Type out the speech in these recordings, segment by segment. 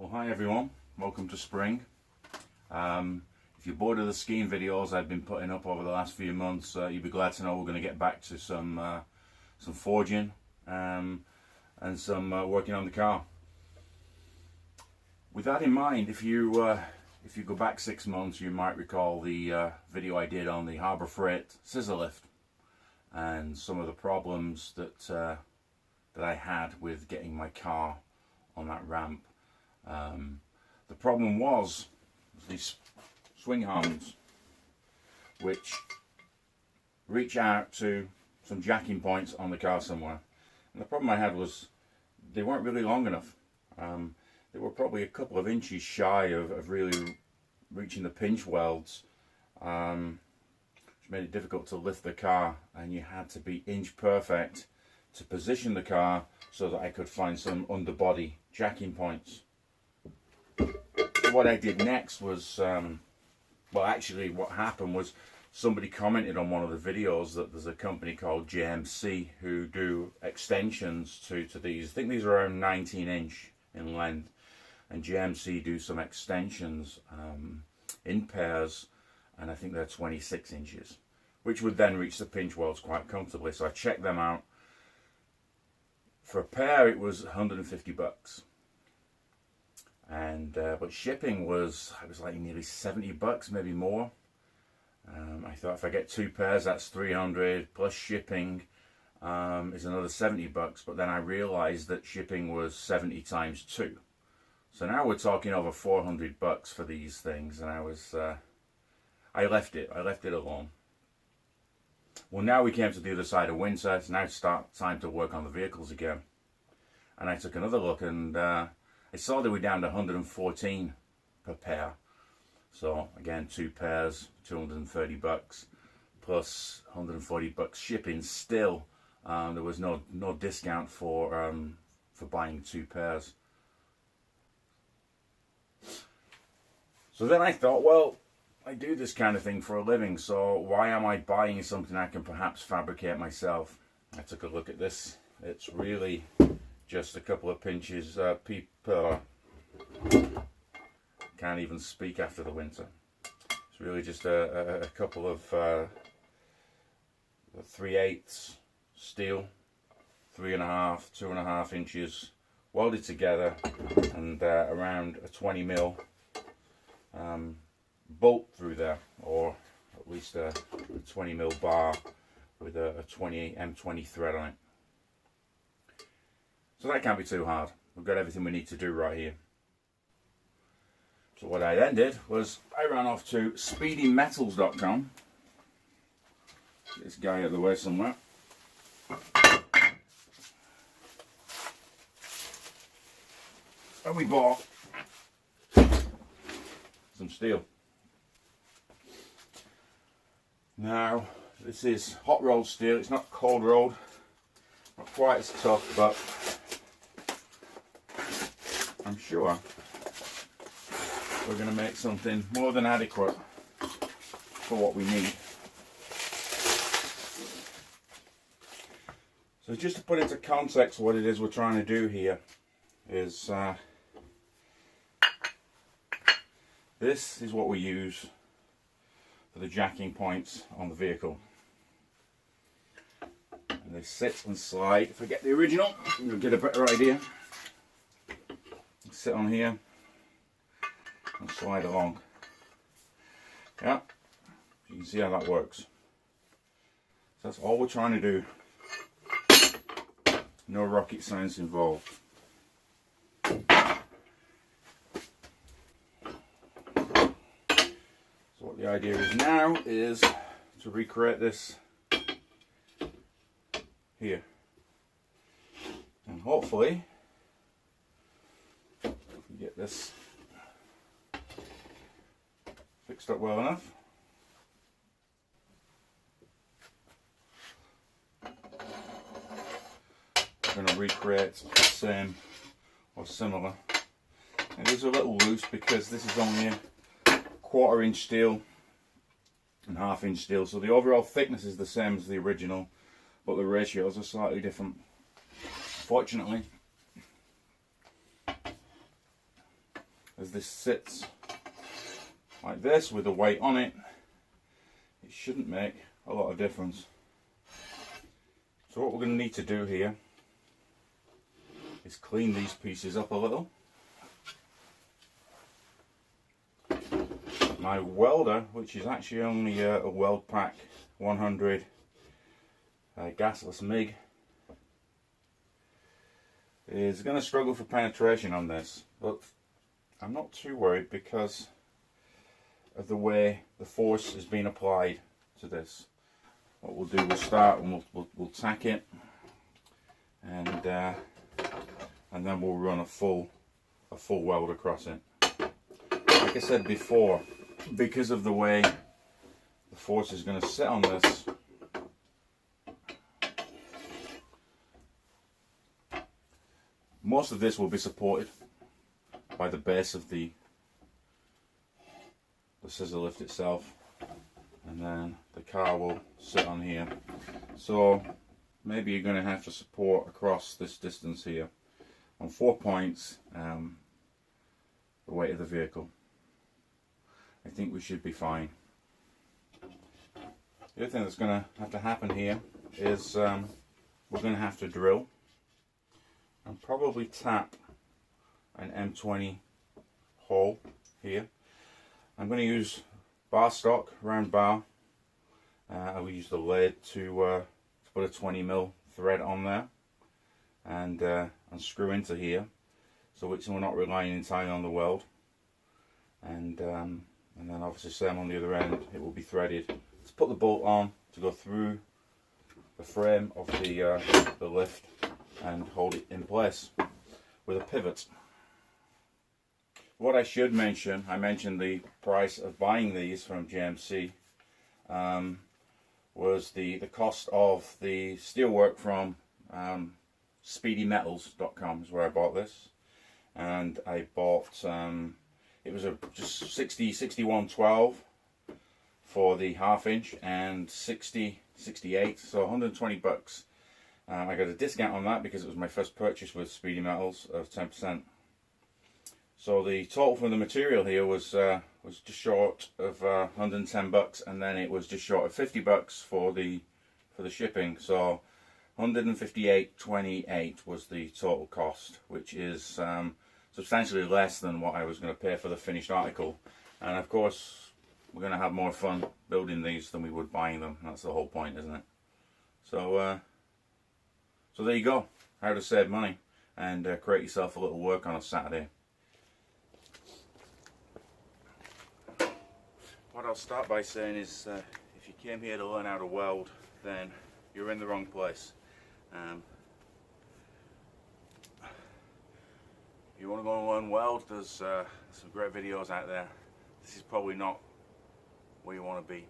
Well, hi everyone, welcome to spring. If you're bored of the skiing videos I've been putting up over the last few months, you'll be glad to know we're going to get back to some forging and some working on the car. With that in mind, if you go back 6 months, you might recall the video I did on the Harbour Freight scissor lift and some of the problems that I had with getting my car on that ramp. The problem was these swing arms which reach out to some jacking points on the car somewhere, and the problem I had was they weren't really long enough. They were probably a couple of inches shy of really reaching the pinch welds, which made it difficult to lift the car, and you had to be inch perfect to position the car so that I could find some underbody jacking points. So what I did next was, well, actually what happened was somebody commented on one of the videos that there's a company called JMC who do extensions to these. I think these are around 19 inch in length, and JMC do some extensions in pairs, and I think they're 26 inches, which would then reach the pinch welds quite comfortably. So I checked them out. For a pair it was 150 bucks. And but shipping was like nearly 70 bucks, maybe more. I thought if I get 2 pairs, that's 300 plus shipping is another 70 bucks. But then I realized that shipping was 70 times 2, so now we're talking over 400 bucks for these things. And I left it alone. Well, now we came to the other side of winter. It's now time to work on the vehicles again, and I took another look, and I saw they were down to 114 per pair. So again, 2 pairs, 230 bucks plus 140 bucks shipping. Still, there was no discount for buying 2 pairs. So then I thought, well, I do this kind of thing for a living, so why am I buying something I can perhaps fabricate myself? I took a look at this. It's really just a couple of pinches. Can't even speak after the winter. It's really just a couple of 3/8 steel, 3.5, 2.5 inches welded together, and around a 20mm bolt through there, or at least a 20mm bar with a 20 M20 thread on it. So that can't be too hard. We've got everything we need to do right here. So what I then did was I ran off to speedymetals.com. This guy out the way somewhere. And we bought some steel. Now, this is hot rolled steel. It's not cold rolled, not quite as tough, but I'm sure we're going to make something more than adequate for what we need. So just to put into context what it is we're trying to do here is this is what we use for the jacking points on the vehicle. And they sit and slide. If I get the original, you'll get a better idea. Sit on here and slide along. Yeah, you can see how that works. So that's all we're trying to do. No rocket science involved. So what the idea is now is to recreate this here, and hopefully get this fixed up well enough. I'm going to recreate the same or similar. It is a little loose because this is only a 1/4 inch steel and 1/2 inch steel, so the overall thickness is the same as the original, but the ratios are slightly different. Fortunately, as this sits like this with the weight on it, it shouldn't make a lot of difference. So what we're going to need to do here is clean these pieces up a little. My welder, which is actually only a Weld Pack 100 gasless MIG, is going to struggle for penetration on this, but I'm not too worried because of the way the force is being applied to this. What we'll do, we'll start and we'll tack it, and then we'll run a full weld across it. Like I said before, because of the way the force is going to sit on this, most of this will be supported by the base of the scissor lift itself, and then the car will sit on here. So maybe you're going to have to support across this distance here on 4 points the weight of the vehicle. I think we should be fine. The other thing that's going to have to happen here is we're going to have to drill and probably tap an M20 hole here. I'm going to use bar stock, round bar. I will use the lead to put a 20mm thread on there and screw into here, so we're not relying entirely on the weld. And then obviously same on the other end, it will be threaded. Let's put the bolt on to go through the frame of the lift and hold it in place with a pivot. What I should mention, I mentioned the price of buying these from GMC, was the cost of the steelwork from speedymetals.com is where I bought this. And I bought, it was just 6112 for the 1/2 inch and 68, so 120 bucks. I got a discount on that because it was my first purchase with Speedy Metals of 10%. So the total for the material here was just short of 110 bucks, and then it was just short of 50 bucks for the shipping. So 158.28 was the total cost, which is substantially less than what I was going to pay for the finished article. And of course, we're going to have more fun building these than we would buying them. That's the whole point, isn't it? So so there you go, how to save money and create yourself a little work on a Saturday. What I'll start by saying is, if you came here to learn how to weld, then you're in the wrong place. If you want to go and learn weld, there's some great videos out there. This is probably not where you want to be.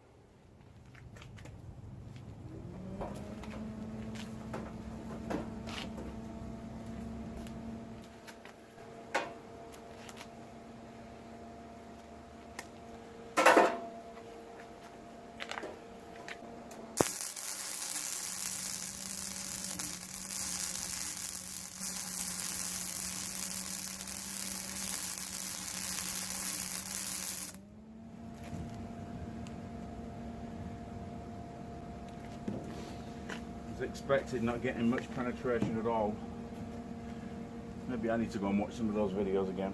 As expected, not getting much penetration at all. Maybe I need to go and watch some of those videos again.